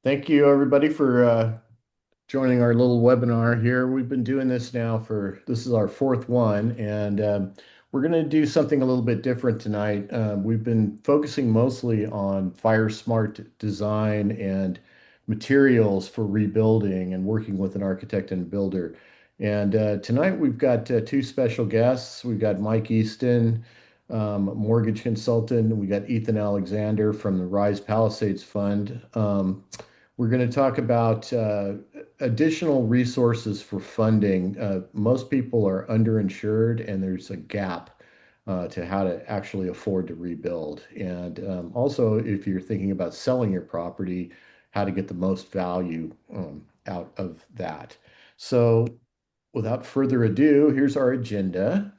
Thank you, everybody, for joining our little webinar here. We've been doing this now this is our fourth one, and we're going to do something a little bit different tonight. We've been focusing mostly on fire smart design and materials for rebuilding and working with an architect and builder. And tonight we've got two special guests. We've got Mike Easton, mortgage consultant. We got Ethan Alexander from the Rise Palisades Fund. We're going to talk about additional resources for funding. Most people are underinsured, and there's a gap to how to actually afford to rebuild. And also, if you're thinking about selling your property, how to get the most value out of that. So, without further ado, here's our agenda.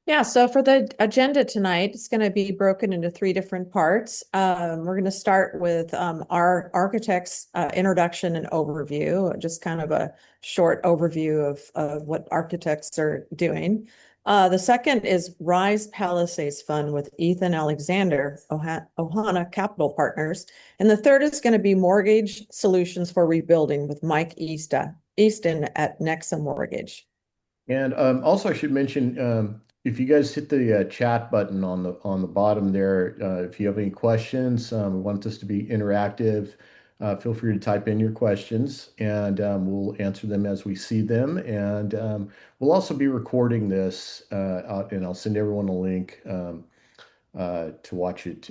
Yeah, so for the agenda tonight, it's going to be broken into three different parts. We're going to start with our architect's introduction and overview, just kind of a short overview of what architects are doing. The second is Rise Palisades Fund with Ethan Alexander, Ohana Capital Partners. And the third is going to be Mortgage Solutions for Rebuilding with Mike Easton at Nexa Mortgage. And also, I should mention if you guys hit the chat button on the bottom there, if you have any questions, want this to be interactive, feel free to type in your questions, and we'll answer them as we see them. And we'll also be recording this, and I'll send everyone a link to watch it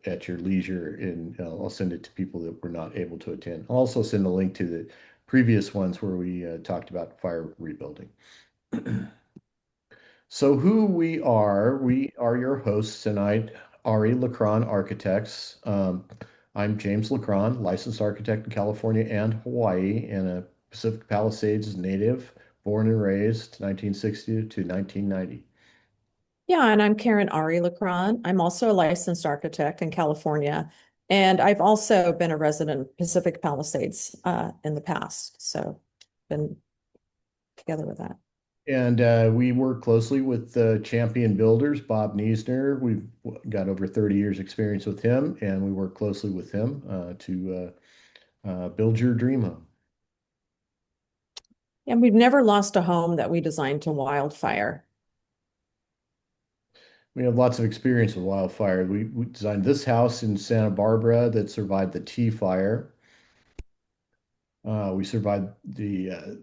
at your leisure. And I'll send it to people that were not able to attend. I'll also send a link to the previous ones where we talked about fire rebuilding. So who we are your hosts tonight, Ari Lacron Architects. I'm James Lacron, licensed architect in California and Hawaii, and a Pacific Palisades native, born and raised 1960 to 1990. Yeah, and I'm Karen Ari Lacron. I'm also a licensed architect in California, and I've also been a resident of Pacific Palisades in the past. So been together with that. And we work closely with Champion Builders, Bob Niesner. We've got over 30 years experience with him, and we work closely with him to build your dream home. And we've never lost a home that we designed to wildfire. We have lots of experience with wildfire. We designed this house in Santa Barbara that survived the T fire. We survived the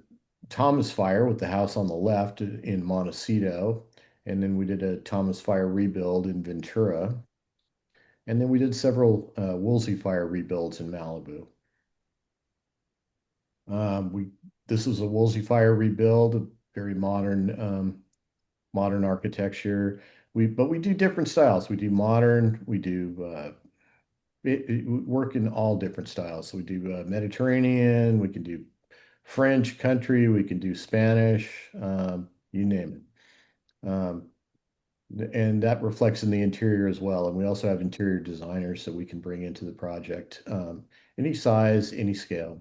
Thomas fire with the house on the left in Montecito. And then we did a Thomas fire rebuild in Ventura. And then we did several Woolsey fire rebuilds in Malibu. We This was a Woolsey fire rebuild, a very modern architecture. But we do different styles. We do modern. We do we work in all different styles. So we do Mediterranean. We can do French country. We can do Spanish. You name it. And that reflects in the interior as well. And we also have interior designers that we can bring into the project, any size, any scale.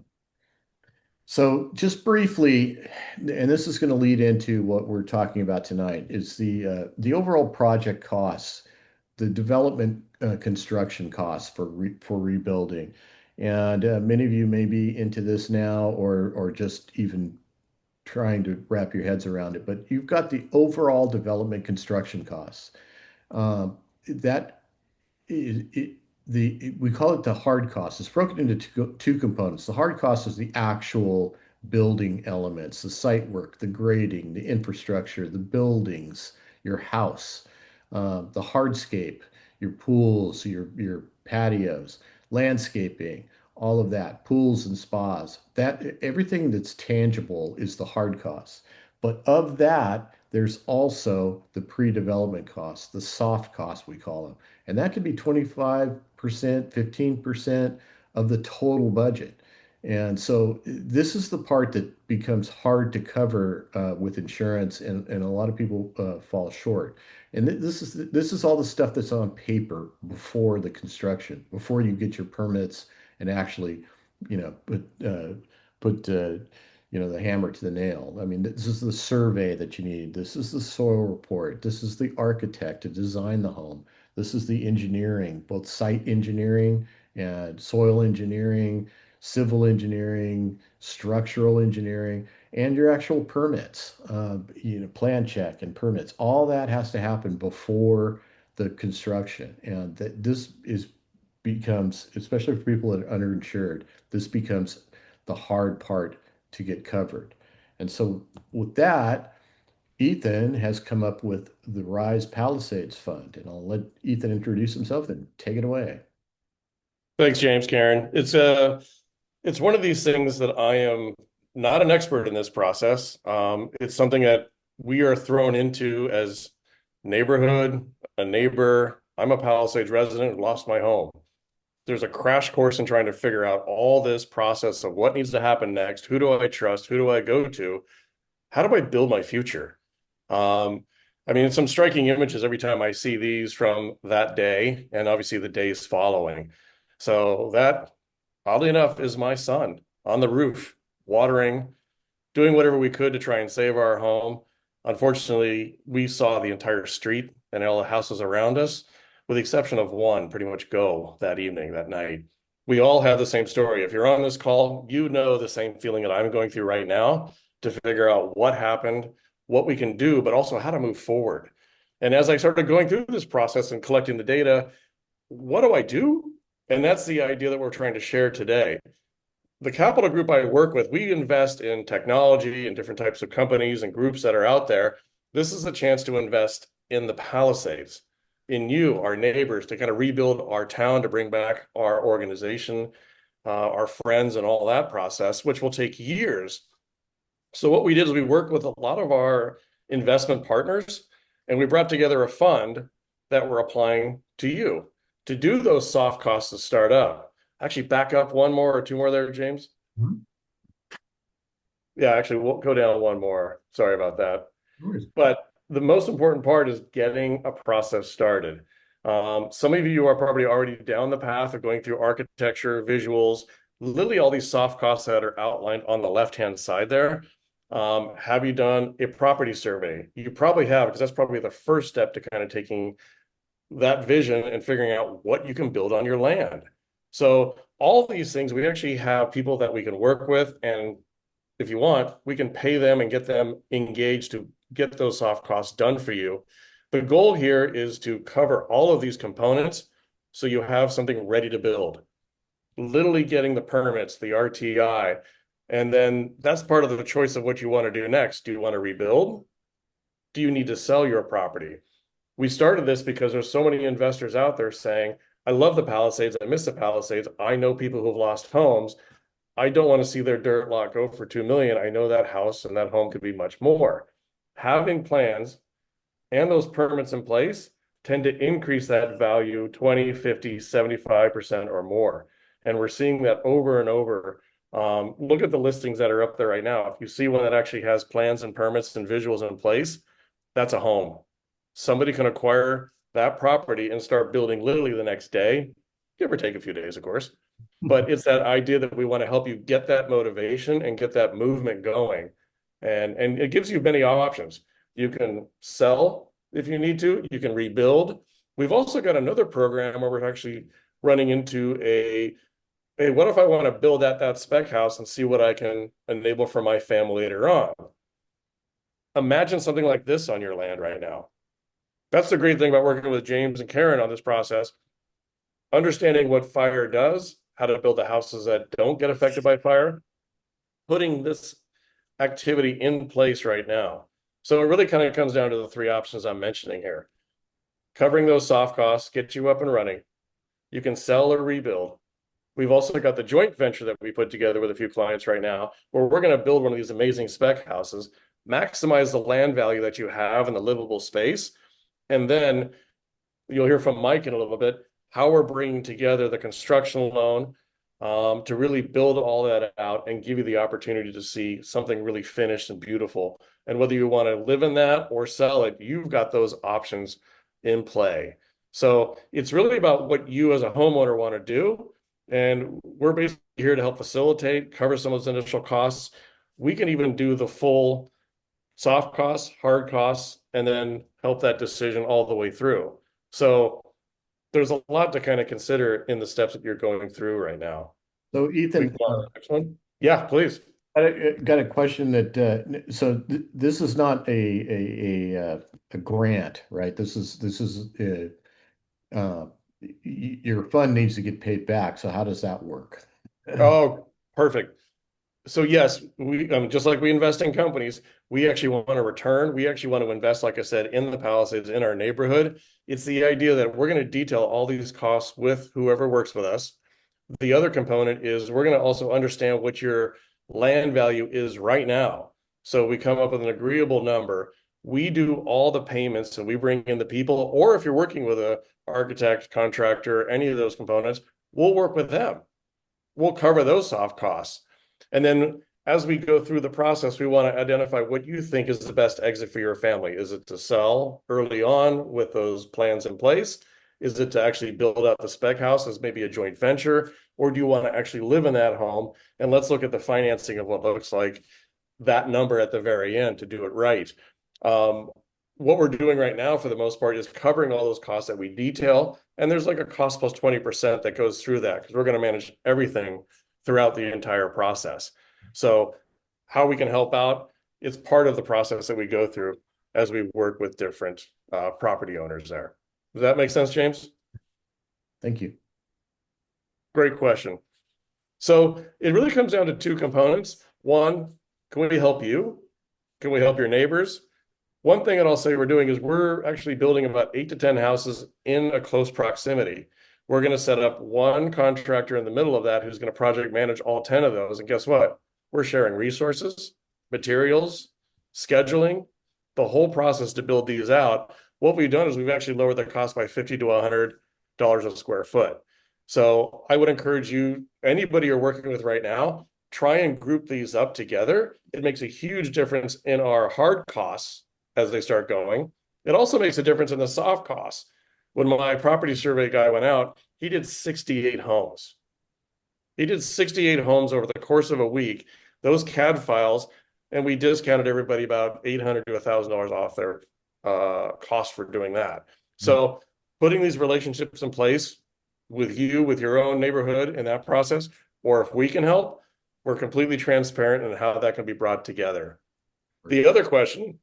So just briefly, and this is going to lead into what we're talking about tonight, is the overall project costs, the development construction costs for rebuilding. And many of you may be into this now, or just even trying to wrap your heads around it. But you've got the overall development construction costs. That it, we call it the hard cost. It's broken into two components. The hard cost is the actual building elements, the site work, the grading, the infrastructure, the buildings, your house, the hardscape, your pools, your patios, landscaping, all of that, pools and spas. That everything that's tangible is the hard cost. But of that, there's also the pre-development costs, the soft costs we call them. And that could be 25%, 15% of the total budget. And so this is the part that becomes hard to cover with insurance, and a lot of people fall short. And this is all the stuff that's on paper before the construction, before you get your permits and actually, put the hammer to the nail. I mean, this is the survey that you need. This is the soil report. This is the architect to design the home. This is the engineering, both site engineering and soil engineering, civil engineering, structural engineering, and your actual permits, plan check and permits. All that has to happen before the construction. And that this is becomes, especially for people that are underinsured, this becomes the hard part to get covered. And so with that, Ethan has come up with the Rise Palisades Fund, and I'll let Ethan introduce himself and take it away. Thanks, James, Karen. It's one of these things that I am not an expert in this process. It's something that we are thrown into as neighborhood, a neighbor. I'm a Palisades resident who lost my home. There's a crash course in trying to figure out all this process of what needs to happen next. Who do I trust? Who do I go to? How do I build my future? Um, I mean, some striking images every time I see these from that day and obviously the days following. So that, oddly enough, is my son on the roof, watering, doing whatever we could to try and save our home. Unfortunately, we saw the entire street and all the houses around us, with the exception of one, pretty much go that evening, that night. We all have the same story. If you're on this call, you know the same feeling that I'm going through right now to figure out what happened, what we can do, but also how to move forward. And as I started going through this process and collecting the data, what do I do? And that's the idea that we're trying to share today. The capital group I work with, we invest in technology and different types of companies and groups that are out there. This is a chance to invest in the Palisades, in you, our neighbors, to kind of rebuild our town, to bring back our organization, our friends, and all that process, which will take years. So what we did is we worked with a lot of our investment partners, and we brought together a fund that we're applying to you to do those soft costs to start up. Actually, back up one more or two more there, James. Mhm. Yeah, actually, we'll go down one more. Sorry about that. No worries. But the most important part is getting a process started. Some of you are probably already down the path of going through architecture, visuals, literally all these soft costs that are outlined on the left-hand side there. Have you done a property survey? You probably have, because that's probably the first step to kind of taking that vision and figuring out what you can build on your land. So all these things, we actually have people that we can work with, and if you want, we can pay them and get them engaged to get those soft costs done for you. The goal here is to cover all of these components so you have something ready to build. Literally getting the permits, the RTI, and then that's part of the choice of what you want to do next. Do you want to rebuild? Do you need to sell your property? We started this because there's so many investors out there saying, I love the Palisades, I miss the Palisades, I know people who've lost homes. I don't want to see their dirt lot go for 2 million. I know that house and that home could be much more. Having plans and those permits in place tend to increase that value 20, 50, 75% or more. And we're seeing that over and over. Look at the listings that are up there right now. If you see one that actually has plans and permits and visuals in place, that's a home. Somebody can acquire that property and start building literally the next day, give or take a few days, of course. But it's that idea that we want to help you get that motivation and get that movement going. And it gives you many options. You can sell if you need to, you can rebuild. We've also got another program where we're actually running into hey, what if I want to build that spec house and see what I can enable for my family later on? Imagine something like this on your land right now. That's the great thing about working with James and Karen on this process. Understanding what fire does, how to build the houses that don't get affected by fire, putting this activity in place right now. So it really kind of comes down to the three options I'm mentioning here. Covering those soft costs, get you up and running. You can sell or rebuild. We've also got the joint venture that we put together with a few clients right now, where we're going to build one of these amazing spec houses, maximize the land value that you have in the livable space. And then you'll hear from Mike in a little bit, how we're bringing together the construction loan to really build all that out and give you the opportunity to see something really finished and beautiful. And whether you want to live in that or sell it, you've got those options in play. So it's really about what you as a homeowner want to do. And we're basically here to help facilitate, cover some of those initial costs. We can even do the full soft costs, hard costs, and then help that decision all the way through. So there's a lot to kind of consider in the steps that you're going through right now. So We Ethan, can go on to the next one. Yeah, please. got a question that so this is not a grant, right? This is your fund needs to get paid back. So how does that work? Oh, perfect. So yes, we just like we invest in companies, we actually want to return. We actually want to invest, like I said, in the Palisades in our neighborhood. It's the idea that we're going to detail all these costs with whoever works with us. The other component is we're going to also understand what your land value is right now. So we come up with an agreeable number. We do all the payments and we bring in the people, or if you're working with a architect, contractor, any of those components, we'll work with them. We'll cover those soft costs. And then as we go through the process, we want to identify what you think is the best exit for your family. Is it to sell early on with those plans in place? Is it to actually build out the spec house as maybe a joint venture? Or do you want to actually live in that home? And let's look at the financing of what looks like that number at the very end to do it right. What we're doing right now, for the most part, is covering all those costs that we detail. And there's like a cost plus 20% that goes through that because we're going to manage everything throughout the entire process. So how we can help out, it's part of the process that we go through as we work with different property owners there. Does that make sense, James? Thank you. Great question. So it really comes down to two components. One, can we help you? Can we help your neighbors? One thing that I'll say we're doing is we're actually building about 8 to 10 houses in a close proximity. We're going to set up one contractor in the middle of that who's going to project manage all 10 of those. And guess what? We're sharing resources, materials, scheduling, the whole process to build these out. What we've done is we've actually lowered the cost by $50 to $100 a square foot. So I would encourage you, anybody you're working with right now, try and group these up together. It makes a huge difference in our hard costs as they start going. It also makes a difference in the soft costs. When my property survey guy went out, he did 68 homes. He did 68 homes over the course of a week. Those CAD files, and we discounted everybody about $800 to $1,000 off their cost for doing that. So putting these relationships in place with you, with your own neighborhood in that process, or if we can help, we're completely transparent in how that can be brought together. The other question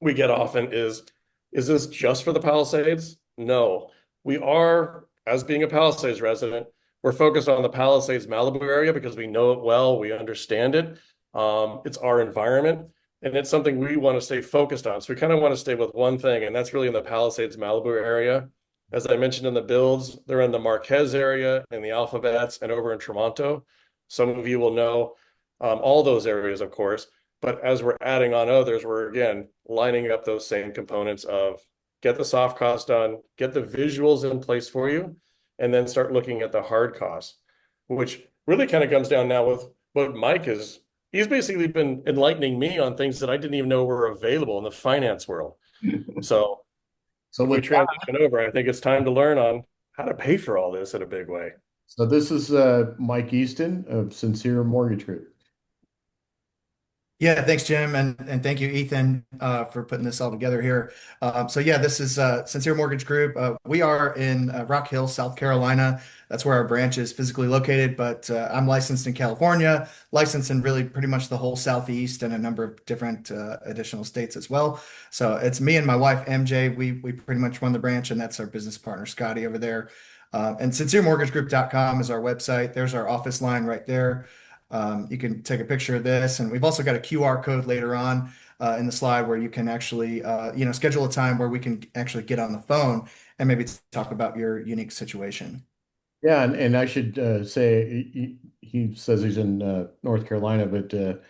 we get often is this just for the Palisades? No, we are, as being a Palisades resident, we're focused on the Palisades Malibu area because we know it well, we understand it. It's our environment, and it's something we want to stay focused on. So we kind of want to stay with one thing, and that's really in the Palisades Malibu area. As I mentioned in the builds, they're in the Marquez area, in the Alphabets, and over in Tremonto. Some of you will know all those areas, of course. But as we're adding on others, we're again lining up those same components of get the soft costs done, get the visuals in place for you, and then start looking at the hard costs, which really kind of comes down now with what Mike is. He's basically been enlightening me on things that I didn't even know were available in the finance world. So if we transition over, I think it's time to learn on how to pay for all this in a big way. So this is Mike Easton of Sincere Mortgage Group. Yeah, thanks, Jim, and thank you, Ethan, for putting this all together here. So yeah, this is Sincere Mortgage Group. We are in Rock Hill, South Carolina. That's where our branch is physically located, but I'm licensed in California, licensed in really pretty much the whole Southeast and a number of different additional states as well. So it's me and my wife, MJ. We pretty much run the branch, and that's our business partner, Scotty, over there. And sinceremortgagegroup.com is our website. There's our office line right there. You can take a picture of this, and we've also got a QR code later on in the slide where you can actually, schedule a time where we can actually get on the phone and maybe talk about your unique situation. Yeah, and I should say he says he's in North Carolina, but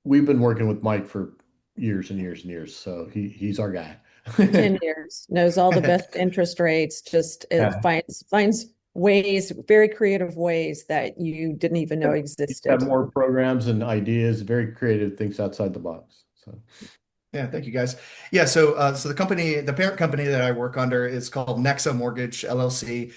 we've been working with Mike for years and years and years, so he's our guy. 10 years, knows all the best interest rates, just finds ways, very creative ways that you didn't even know existed. Have more programs and ideas, very creative, thinks outside the box. So yeah, thank you guys. Yeah, so the parent company that I work under is called Nexa Mortgage LLC.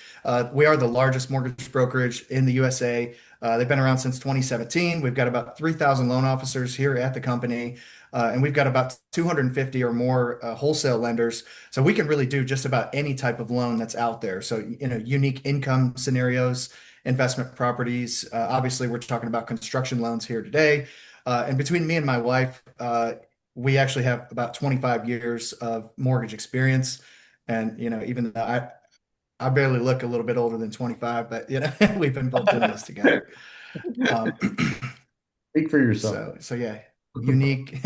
We are the largest mortgage brokerage in the USA. They've been around since 2017. We've got about 3,000 loan officers here at the company, and we've got about 250 or more wholesale lenders. So we can really do just about any type of loan that's out there. So, unique income scenarios, investment properties. Obviously, we're talking about construction loans here today. And between me and my wife, we actually have about 25 years of mortgage experience. And, even though I barely look a little bit older than 25, but, we've been both doing this together. Um, Speak for yourself. so yeah, unique,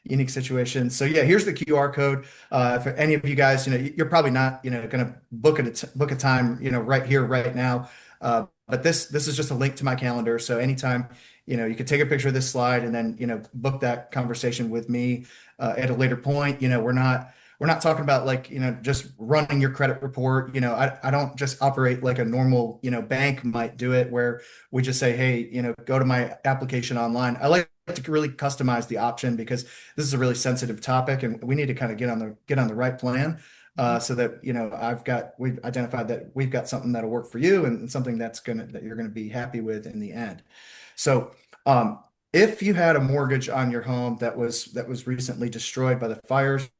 unique situation. So yeah, here's the QR code. For any of you guys, you're probably not, going to book a time, right here, right now. But this is just a link to my calendar. So anytime, you could take a picture of this slide and then, book that conversation with me, at a later point. We're not talking about like, just running your credit report. I don't just operate like a normal, bank might do it, where we just say, hey, go to my application online. I like to really customize the option because this is a really sensitive topic and we need to kind of get on the right plan. So that, we've identified that we've got something that'll work for you and something that you're gonna be happy with in the end. So, if you had a mortgage on your home that was recently destroyed by the fires,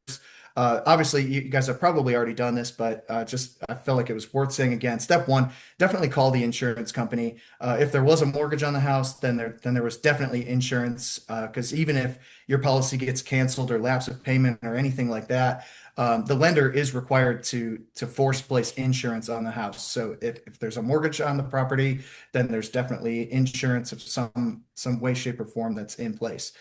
obviously you guys have probably already done this, but just I felt like it was worth saying again. Step one, definitely call the insurance company. If there was a mortgage on the house, then there was definitely insurance, because even if your policy gets canceled or lapse of payment or anything like that, the lender is required to force place insurance on the house. So if there's a mortgage on the property, then there's definitely insurance of some way, shape, or form that's in place.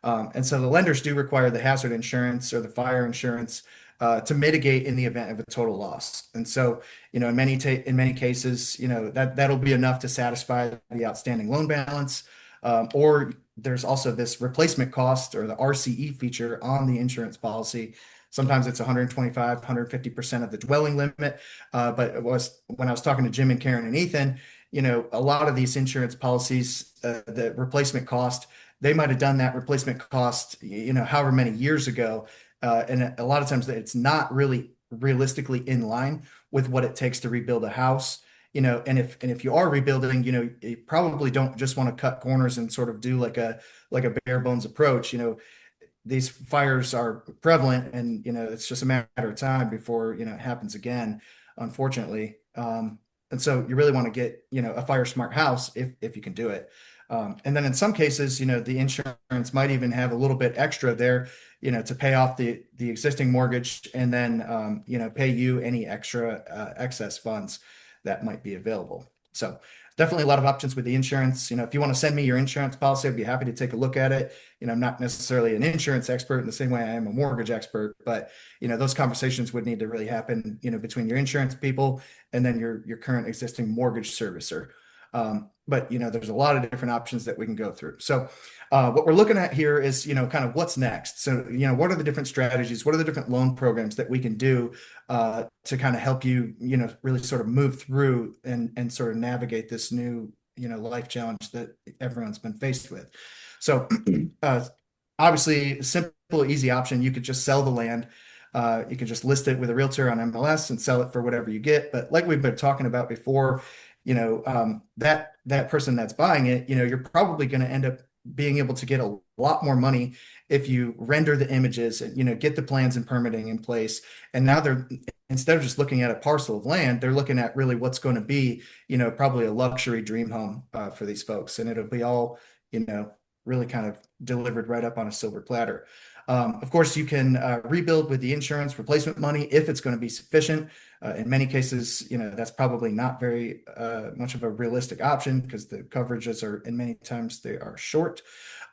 And so the lenders do require the hazard insurance or the fire insurance, to mitigate in the event of a total loss. And so, in many cases, that'll be enough to satisfy the outstanding loan balance. Or there's also this replacement cost or the RCE feature on the insurance policy. Sometimes it's 125, 150% of the dwelling limit. But when I was talking to Jim and Karen and Ethan, a lot of these insurance policies, the replacement cost, they might have done that replacement cost, however many years ago. And a lot of times it's not really realistically in line with what it takes to rebuild a house. And if you are rebuilding, you probably don't just want to cut corners and sort of do like a bare bones approach. These fires are prevalent and, it's just a matter of time before, it happens again, unfortunately. And so you really want to get, a fire smart house if you can do it. And then in some cases, the insurance might even have a little bit extra there, to pay off the existing mortgage and then, pay you any extra excess funds that might be available. So definitely a lot of options with the insurance. If you want to send me your insurance policy, I'd be happy to take a look at it. I'm not necessarily an insurance expert in the same way I am a mortgage expert, but those conversations would need to really happen, between your insurance people and then your current existing mortgage servicer. But there's a lot of different options that we can go through. So what we're looking at here is kind of what's next. So what are the different strategies? What are the different loan programs that we can do to kind of help you really sort of move through and sort of navigate this new life challenge that everyone's been faced with. So obviously, a simple, easy option, you could just sell the land. You can just list it with a realtor on MLS and sell it for whatever you get. But like we've been talking about before, that person that's buying it, you're probably going to end up being able to get a lot more money if you render the images and, get the plans and permitting in place. And now instead of just looking at a parcel of land, they're looking at really what's going to be, probably a luxury dream home for these folks. And it'll be all, really kind of delivered right up on a silver platter. Of course, you can rebuild with the insurance replacement money if it's going to be sufficient. In many cases, that's probably not very much of a realistic option because the coverages are, in many times, they are short.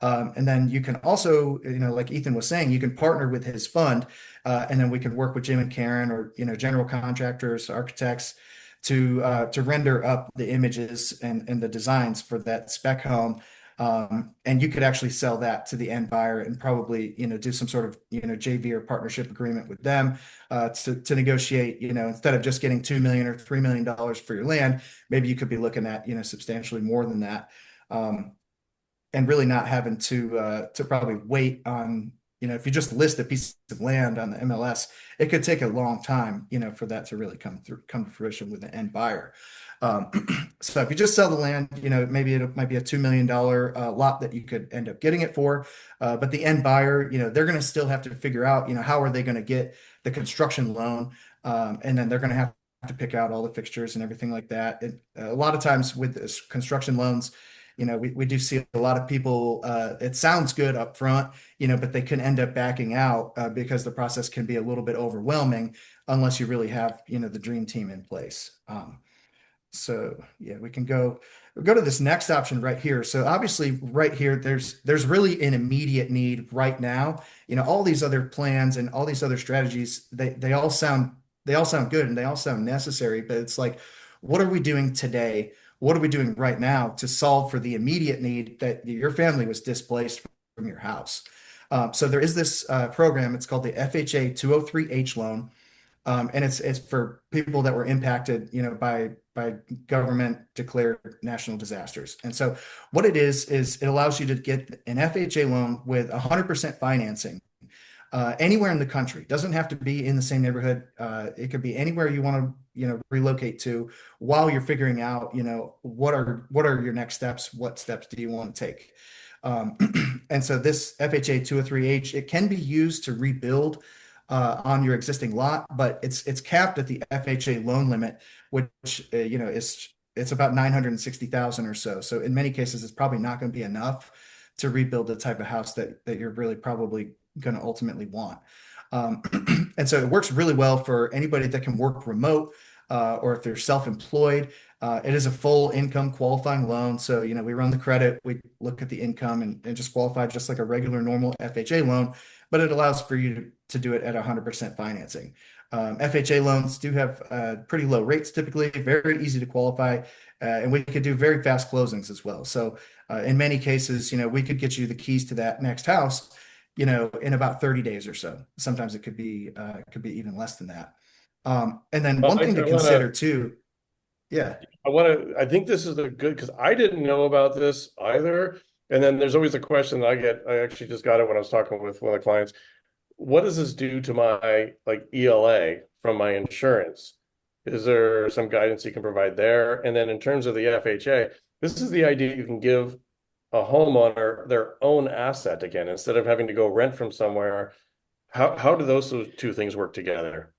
And then you can also, like Ethan was saying, you can partner with his fund, and then we can work with Jim and Karen or, general contractors, architects to render up the images and the designs for that spec home. And you could actually sell that to the end buyer and probably, do some sort of, JV or partnership agreement with them, to negotiate, instead of just getting $2 million or $3 million for your land, maybe you could be looking at, substantially more than that. And really not having to probably wait on, if you just list a piece of land on the MLS, it could take a long time, for that to really come to fruition with an end buyer. Um, so if you just sell the land, maybe it might be a $2 million lot that you could end up getting it for. But the end buyer, they're going to still have to figure out, how are they going to get the construction loan? And then they're going to have to pick out all the fixtures and everything like that. A lot of times with this construction loans, we do see a lot of people, it sounds good up front, but they can end up backing out because the process can be a little bit overwhelming unless you really have, the dream team in place. So yeah, we can go to this next option right here. So obviously right here, there's really an immediate need right now. All these other plans and all these other strategies, they all sound good and they all sound necessary, but it's like, what are we doing today? What are we doing right now to solve for the immediate need that your family was displaced from your house? So there is this program. It's called the FHA 203H loan. And it's for people that were impacted, by government declared national disasters. And so what it is it allows you to get an FHA loan with 100% financing anywhere in the country. It doesn't have to be in the same neighborhood. It could be anywhere you want to, relocate to while you're figuring out, what are your next steps? What steps do you want to take? And so this FHA 203H, it can be used to rebuild on your existing lot, but it's capped at the FHA loan limit, which it's about 960,000 or so. So in many cases, it's probably not going to be enough to rebuild the type of house that you're really probably going to ultimately want. And so it works really well for anybody that can work remote or if they're self-employed. It is a full income qualifying loan. So, we run the credit, we look at the income and just qualify just like a regular normal FHA loan, but it allows for you to do it at 100% financing. FHA loans do have pretty low rates typically, very easy to qualify, and we could do very fast closings as well. So in many cases, we could get you the keys to that next house, in about 30 days or so. Sometimes it could be even less than that. And then one thing to consider too. Yeah. I think this is a good, because I didn't know about this either. And then there's always a question that I actually just got it when I was talking with one of the clients. What does this do to my ELA from my insurance? Is there some guidance you can provide there? And then in terms of the FHA, this is the idea you can give a homeowner their own asset again, instead of having to go rent from somewhere. How do those two things work together?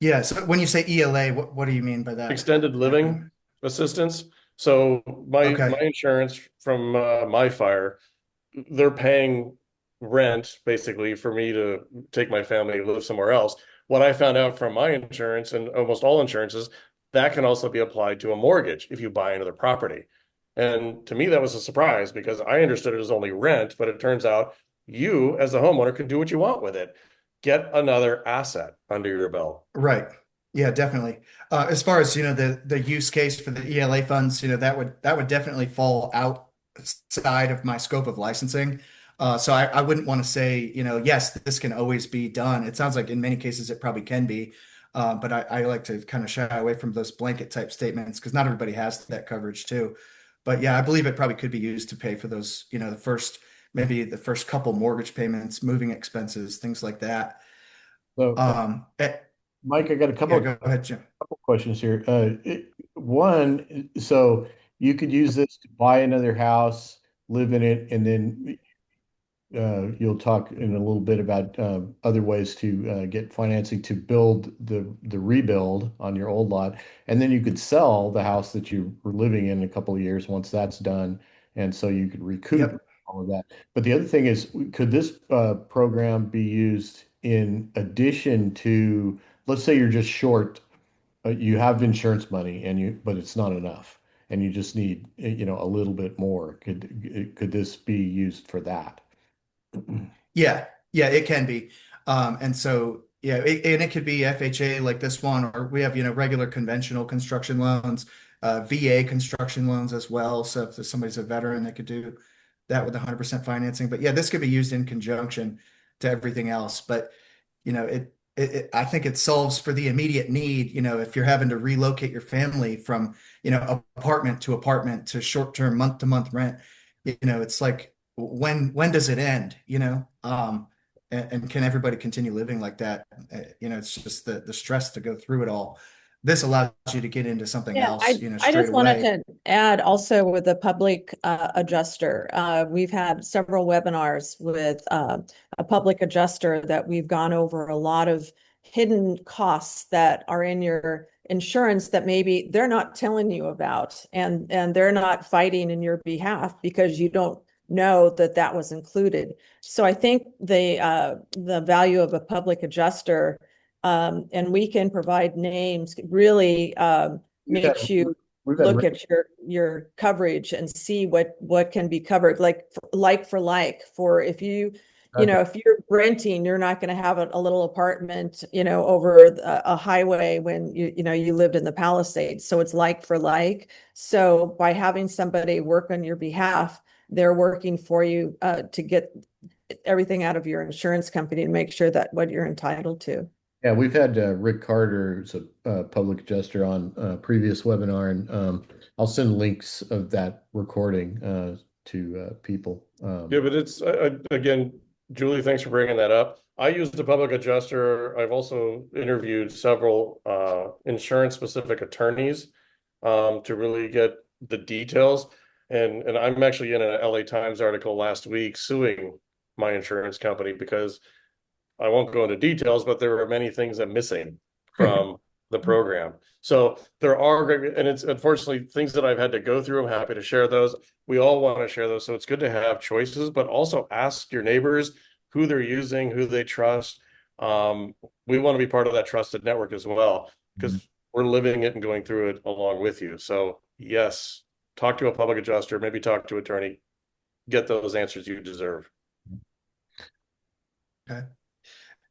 Yeah. So when you say ELA, what do you mean by that? Extended living assistance. So my insurance from my fire, they're paying rent basically for me to take my family to live somewhere else. What I found out from my insurance and almost all insurances, that can also be applied to a mortgage if you buy another property. And to me, that was a surprise because I understood it as only rent, but it turns out you as a homeowner can do what you want with it. Get another asset under your belt. Right. Yeah, definitely. As far as, the use case for the ELA funds, that would definitely fall outside of my scope of licensing. So I wouldn't want to say, yes, this can always be done. It sounds like in many cases it probably can be. But I like to kind of shy away from those blanket type statements because not everybody has that coverage too. But yeah, I believe it probably could be used to pay for those, maybe the first couple mortgage payments, moving expenses, things like that. So, Mike, I got a couple. Go ahead, Jim. Couple questions here. One, so you could use this to buy another house, live in it, and then you'll talk in a little bit about other ways to get financing to build the rebuild on your old lot, and then you could sell the house that you were living in a couple of years once that's done, and so you could recoup all of that. But the other thing is, could this program be used in addition to, let's say you're just short, you have insurance money but it's not enough, and you just need, a little bit more. Could this be used for that? Yeah, it can be. And so, yeah, and it could be FHA like this one, or we have, regular conventional construction loans, VA construction loans as well. So if somebody's a veteran, they could do that with 100% financing. But yeah, this could be used in conjunction to everything else. But, I think it solves for the immediate need, if you're having to relocate your family from, apartment to short-term month-to-month rent, it's like, when does it end? and can everybody continue living like that? It's just the stress to go through it all. This allows you to get into something Yeah, else, I straight just wanted away. to add also with the public adjuster. We've had several webinars with a public adjuster that we've gone over a lot of hidden costs that are in your insurance that maybe they're not telling you about, and they're not fighting in your behalf because you don't know that that was included. So I think the value of a public adjuster, and we can provide names, really We've had, makes you we've had, look at your coverage and see what can be covered, like for like. For if you if you're renting, you're not going to have a little apartment over a highway when you lived in the Palisades, so it's like for like. So by having somebody work on your behalf, they're working for you to get everything out of your insurance company and make sure that what you're entitled to. yeah, we've had Rick Carter, who's a public adjuster, on a previous webinar, and I'll send links of that recording to people. Yeah, but it's again, Julie, thanks for bringing that up. I used a public adjuster. I've also interviewed several insurance specific attorneys to really get the details. And I'm actually in an LA Times article last week suing my insurance company because I won't go into details, but there are many things I'm missing from the program. So there are, and it's unfortunately things that I've had to go through. I'm happy to share those. We all want to share those. So it's good to have choices, but also ask your neighbors who they're using, who they trust. We want to be part of that trusted network as well, because we're living it and going through it along with you. So yes, talk to a public adjuster, maybe talk to an attorney, get those answers you deserve. Okay.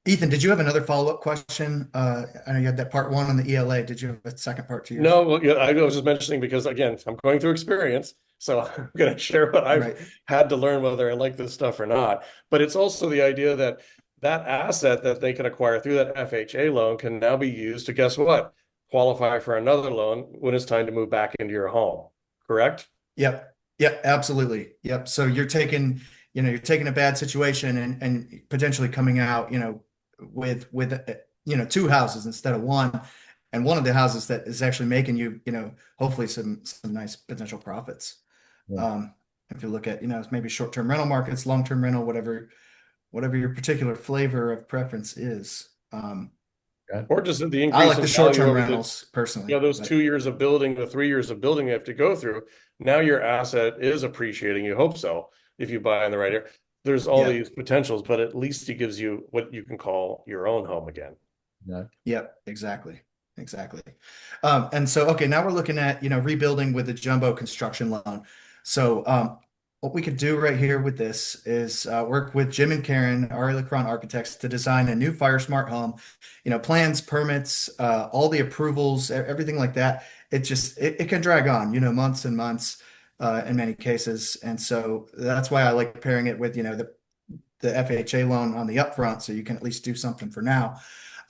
Ethan, did you have another follow-up question? I know you had that part one on the ELA. Did you have a second part to yours? No, well, yeah, I was just mentioning because again, I'm going through experience, so I'm going to share what I've Right. had to learn whether I like this stuff or not. But it's also the idea that that asset that they can acquire through that FHA loan can now be used to, guess what? Qualify for another loan when it's time to move back into your home. Correct? Yep. Yep. Absolutely. Yep. So you're taking a bad situation and potentially coming out, with two houses instead of one, and one of the houses that is actually making you, hopefully some nice potential profits. Yeah. If you look at, maybe short-term rental markets, long-term rental, whatever your particular flavor of preference is. Or just the I increase like in the value short-term over rentals personally. those but 2 years of building, the 3 years of building you have to go through. Now your asset is appreciating. You hope so if you buy in the right area. There's all Yeah. these potentials, but at least it gives you what you can call your own home again. Yeah. Yep, exactly. Exactly. And so, okay, now we're looking at, rebuilding with a jumbo construction loan. So, what we could do right here with this is work with Jim and Karen, Ari LeCron Architects, to design a new Fire Smart home, plans, permits, all the approvals, everything like that. It can drag on, months and months in many cases. And so that's why I like pairing it with, the FHA loan on the upfront, so you can at least do something for now.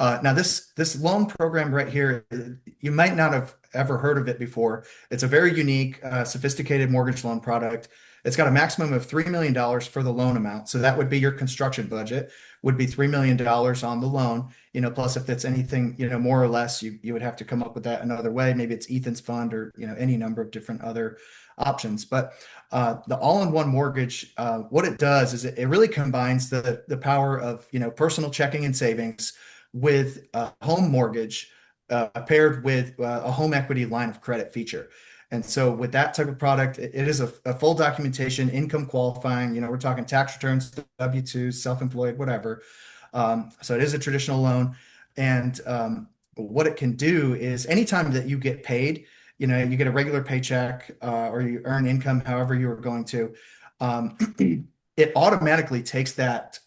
Now this loan program right here, you might not have ever heard of it before. It's a very unique, sophisticated mortgage loan product. It's got a maximum of $3 million for the loan amount. So that would be your construction budget, would be $3 million on the loan. Plus if it's anything, more or less, you would have to come up with that another way. Maybe it's Ethan's fund or, any number of different other options. But the all-in-one mortgage, what it does is it really combines the power of, personal checking and savings with a home mortgage paired with a home equity line of credit feature. And so with that type of product, it is a full documentation, income qualifying, we're talking tax returns, W-2s, self-employed, whatever. So it is a traditional loan. And what it can do is anytime that you get paid, you get a regular paycheck or you earn income, however you are going to, it automatically takes that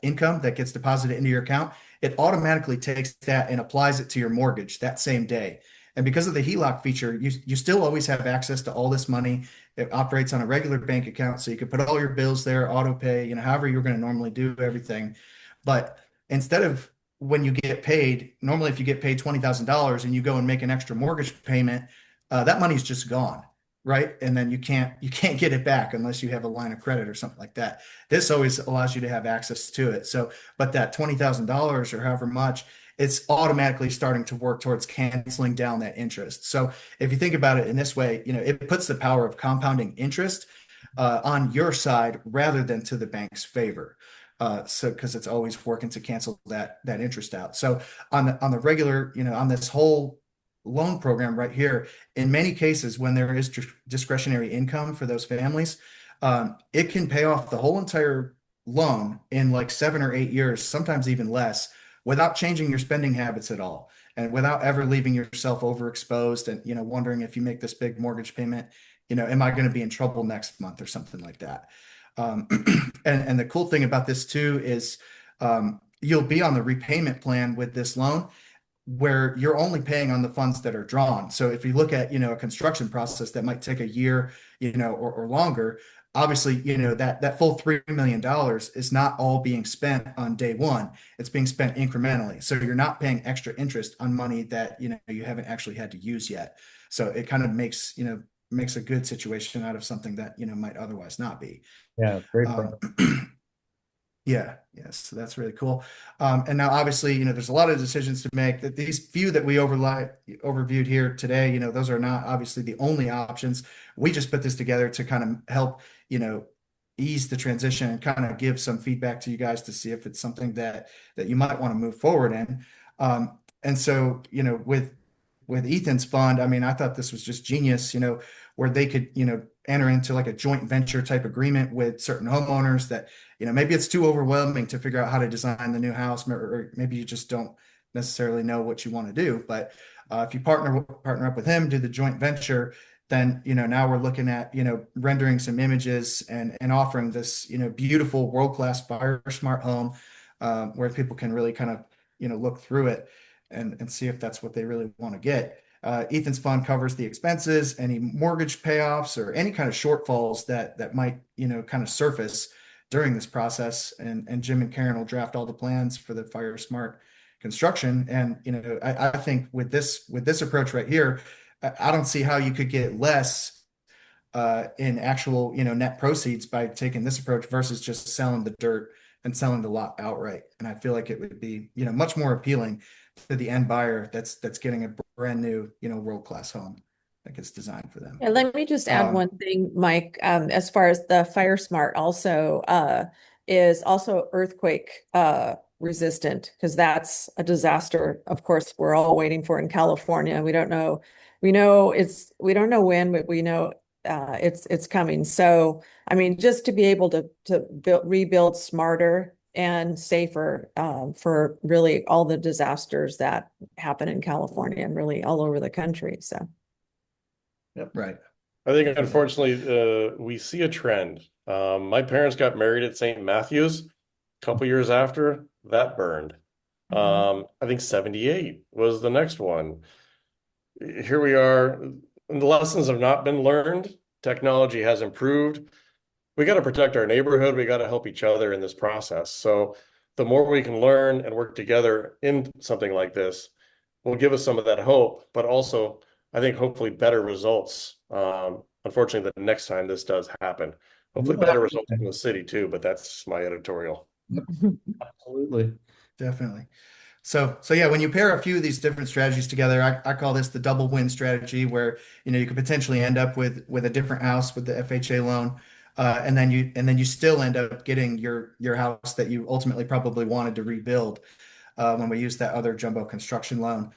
income that gets deposited into your account. It automatically takes that and applies it to your mortgage that same day. And because of the HELOC feature, you still always have access to all this money. It operates on a regular bank account, so you can put all your bills there, auto pay, however you're going to normally do everything. But instead of when you get paid, normally if you get paid $20,000 and you go and make an extra mortgage payment, that money's just gone. right? And then you can't get it back unless you have a line of credit or something like that. This always allows you to have access to it. So, but that $20,000 or however much, it's automatically starting to work towards canceling down that interest. So if you think about it in this way, it puts the power of compounding interest on your side rather than to the bank's favor. So because it's always working to cancel that interest out. So on the regular, on this whole loan program right here, in many cases, when there is discretionary income for those families, it can pay off the whole entire loan in like 7 or 8 years, sometimes even less, without changing your spending habits at all, and without ever leaving yourself overexposed and wondering if you make this big mortgage payment, am I going to be in trouble next month or something like that. Um, and the cool thing about this too is you'll be on the repayment plan with this loan where you're only paying on the funds that are drawn. So if you look at, a construction process that might take a year, or longer, obviously, that full $3 million is not all being spent on day one. It's being spent incrementally. So you're not paying extra interest on money that, you haven't actually had to use yet. So it kind of makes a good situation out of something that, might otherwise not be. Yeah, great. Yeah, yes, so that's really cool. And now obviously, there's a lot of decisions to make. That these few that we overviewed here today, those are not obviously the only options. We just put this together to kind of help, ease the transition and kind of give some feedback to you guys to see if it's something that you might want to move forward in. And so, with Ethan's fund, I mean, I thought this was just genius, where they could, enter into like a joint venture type agreement with certain homeowners that, maybe it's too overwhelming to figure out how to design the new house, or maybe you just don't necessarily know what you want to do. But if you partner up with him, do the joint venture, then, now we're looking at, rendering some images and offering this, beautiful world-class fire smart home where people can really kind of, look through it and see if that's what they really want to get. Ethan's fund covers the expenses, any mortgage payoffs, or any kind of shortfalls that might, kind of surface during this process. And Jim and Karen will draft all the plans for the Fire Smart construction. And, I think with this approach right here, I don't see how you could get less in actual, net proceeds by taking this approach versus just selling the dirt and selling the lot outright. And I feel like it would be, much more appealing to the end buyer that's getting a brand new, world-class home that gets designed for them. And let me just add one thing, Mike, as far as the Fire Smart also is also earthquake resistant, because that's a disaster. Of course, we're all waiting for in California. We don't know. We don't know when, but we know it's coming. So, I mean, just to be able to rebuild smarter and safer for really all the disasters that happen in California and really all over the country. So. Yep. Right. I think unfortunately we see a trend. My parents got married at St. Matthew's a couple years after that burned. I think 78 was the next one. Here we are. The lessons have not been learned. Technology has improved. We got to protect our neighborhood. We got to help each other in this process. So the more we can learn and work together in something like this will give us some of that hope, but also I think hopefully better results. Unfortunately, the next time this does happen, hopefully better results in the city too, but that's my editorial. Absolutely. Definitely. So yeah, when you pair a few of these different strategies together, I call this the double win strategy, where you could potentially end up with a different house with the FHA loan, and then you still end up getting your house that you ultimately probably wanted to rebuild when we use that other jumbo construction loan.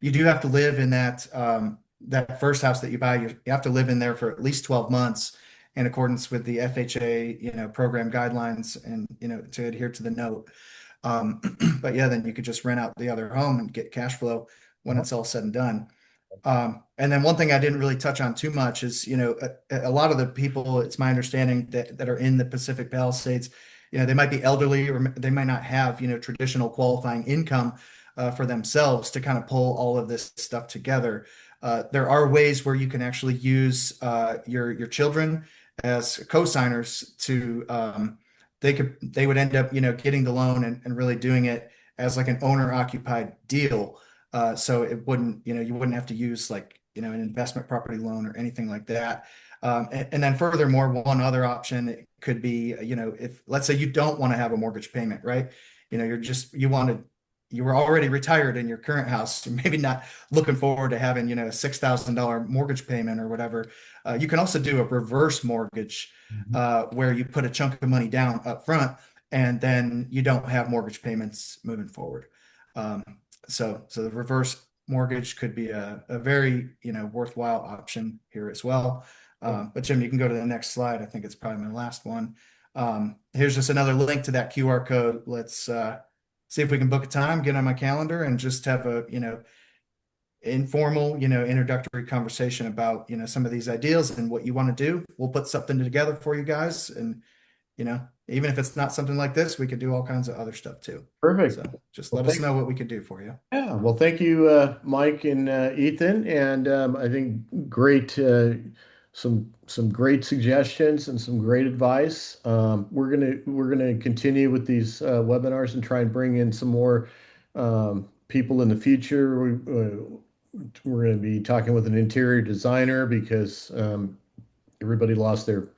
You do have to live in that first house that you buy. You have to live in there for at least 12 months in accordance with the FHA program guidelines, and to adhere to the note. But yeah, then you could just rent out the other home and get cash flow when it's all said and done. And then one thing I didn't really touch on too much is, a lot of the people, it's my understanding that are in the Pacific Palisades, they might be elderly, or they might not have, traditional qualifying income for themselves to kind of pull all of this stuff together. There are ways where you can actually use your children as co-signers to they would end up getting the loan and really doing it as like an owner occupied deal. So it wouldn't you wouldn't have to use like an investment property loan or anything like that. And then furthermore, one other option it could be, if let's say you don't want to have a mortgage payment, right? You were already retired in your current house. You're maybe not looking forward to having, a $6,000 mortgage payment or whatever. You can also do a reverse mortgage, where you put a chunk of money down up front and then you don't have mortgage payments moving forward. So the reverse mortgage could be a very, worthwhile option here as well. But Jim, you can go to the next slide. I think it's probably my last one. Here's just another link to that QR code. Let's see if we can book a time, get on my calendar, and just have a, informal, introductory conversation about, some of these ideas and what you want to do. We'll put something together for you guys. And, even if it's not something like this, we could do all kinds of other stuff too. Perfect. So just Well, let us thank- know what we could do for you. Yeah, well, thank you, Mike and Ethan, and I think great, some great suggestions and some great advice. We're gonna continue with these webinars and try and bring in some more people in the future. We're going to be talking with an interior designer because everybody lost their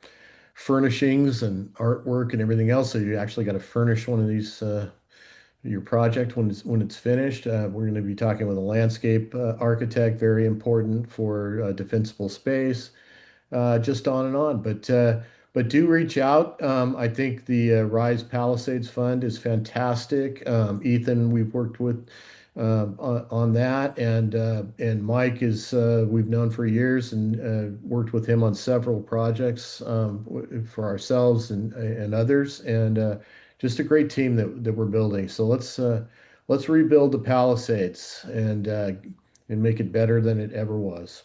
furnishings and artwork and everything else, so you actually got to furnish one of these. Your project when it's finished. We're going to be talking with a landscape architect, very important for defensible space, just on and on. But do reach out. I think the Rise Palisades Fund is fantastic. Ethan, we've worked with on that, and Mike is we've known for years and worked with him on several projects for ourselves and others, and just a great team that we're building. So let's rebuild the Palisades and make it better than it ever was.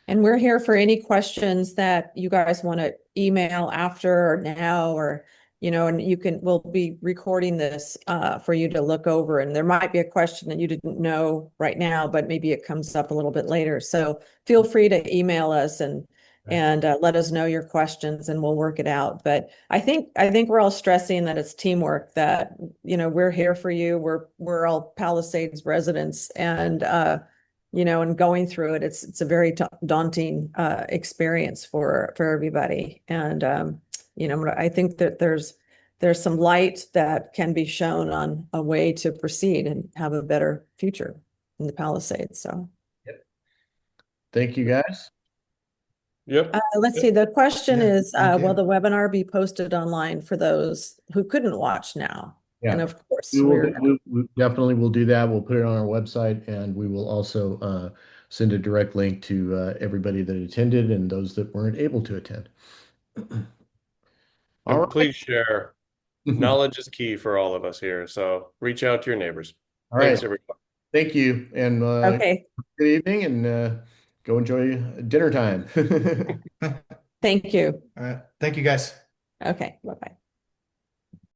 And we're here for any questions that you guys want to email after or now, or, and we'll be recording this for you to look over. And there might be a question that you didn't know right now, but maybe it comes up a little bit later. So feel free to email us and let us know your questions and we'll work it out. But I think we're all stressing that it's teamwork, that, we're here for you. We're all Palisades residents, and, and going through it, it's a very daunting experience for everybody. And, I think that there's some light that can be shown on a way to proceed and have a better future in the Palisades. So. Thank you, guys. Yep. Let's see. The question Yeah, is, thank will you. the webinar be posted online for those who couldn't watch now? Yeah. And of course, We definitely will do that. We'll put it on our website, and we will also send a direct link to everybody that attended and those that weren't able to attend. All And right. please share. Knowledge is key for all of us here. So reach out to your neighbors. All Thanks, right. everyone. Thank you, and okay. good evening, and go enjoy dinner time. Thank you. All right. Thank you, guys. Okay. Bye-bye.